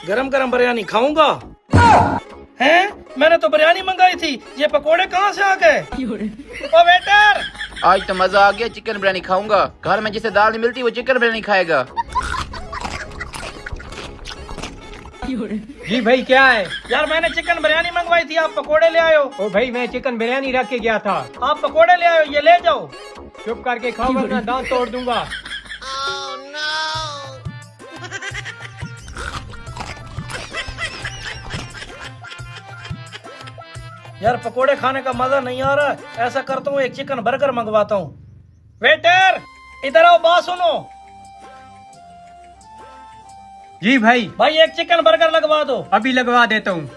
गरम गरम बिरयानी खाऊंगा। हैं? मैंने तो बिरयानी मंगाई थी, ये पकोड़े कहाँ से आ गए? ओ वेटर! आज तो मजा आ गया, चिकन बिरयानी खाऊंगा। घर में जिसे दाल नहीं मिलती वो चिकन बिरयानी खाएगा। जी भाई क्या है? यार मैंने चिकन बिरयानी मंगवाई थी, आप पकोड़े ले आयो। ओ भाई मैं चिकन बिरयानी रख के गया था। आप पकोड़े ले आयो, ये ले जाओ। चुप करके खाओ वरना दांत तोड़ दूंगा। यार पकोड़े खाने का मजा नहीं आ रहा है, ऐसा करता हूँ एक चिकन बर्गर मंगवाता हूँ। वेटर इधर आओ, बात सुनो। जी भाई। भाई एक चिकन बर्गर लगवा दो। अभी लगवा देता हूँ।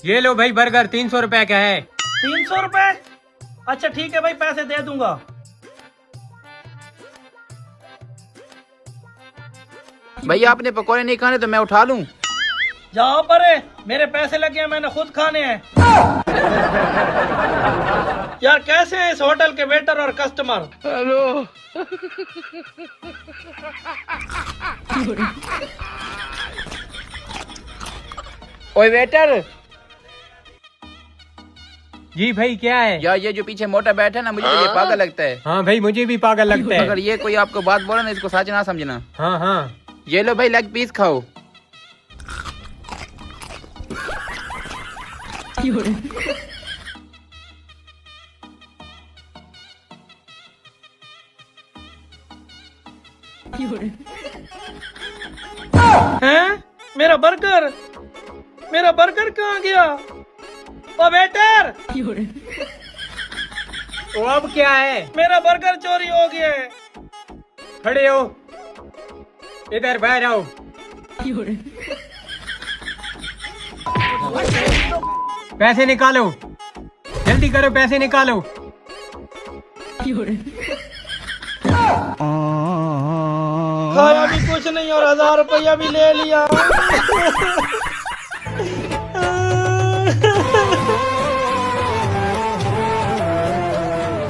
ये लो भाई बर्गर 300 रुपए का है। 300 रुपए? अच्छा ठीक है भाई, पैसे दे दूंगा। भैया आपने पकौड़े नहीं खाने तो मैं उठा लूं? जहाँ पर है, मेरे पैसे लगे हैं, मैंने खुद खाने हैं। यार कैसे हैं इस होटल के वेटर और कस्टमर? हेलो। ओए वेटर। जी भाई क्या है? यार ये जो पीछे मोटा बैठा है ना, मुझे तो ये पागल लगता है। हाँ भाई मुझे भी पागल लगता है। अगर ये कोई आपको बात बोला ना, इसको सच ना समझना। हाँ हाँ। ये लो भाई लेग पीस खाओ। हैं? मेरा बर्गर कहाँ गया? ओ वेटर! तो अब क्या है? मेरा बर्गर चोरी हो गया है। खड़े हो, इधर बाहर आओ। पैसे निकालो, जल्दी करो, पैसे निकालो। खाया भी कुछ नहीं और 1000 रुपया भी ले लिया।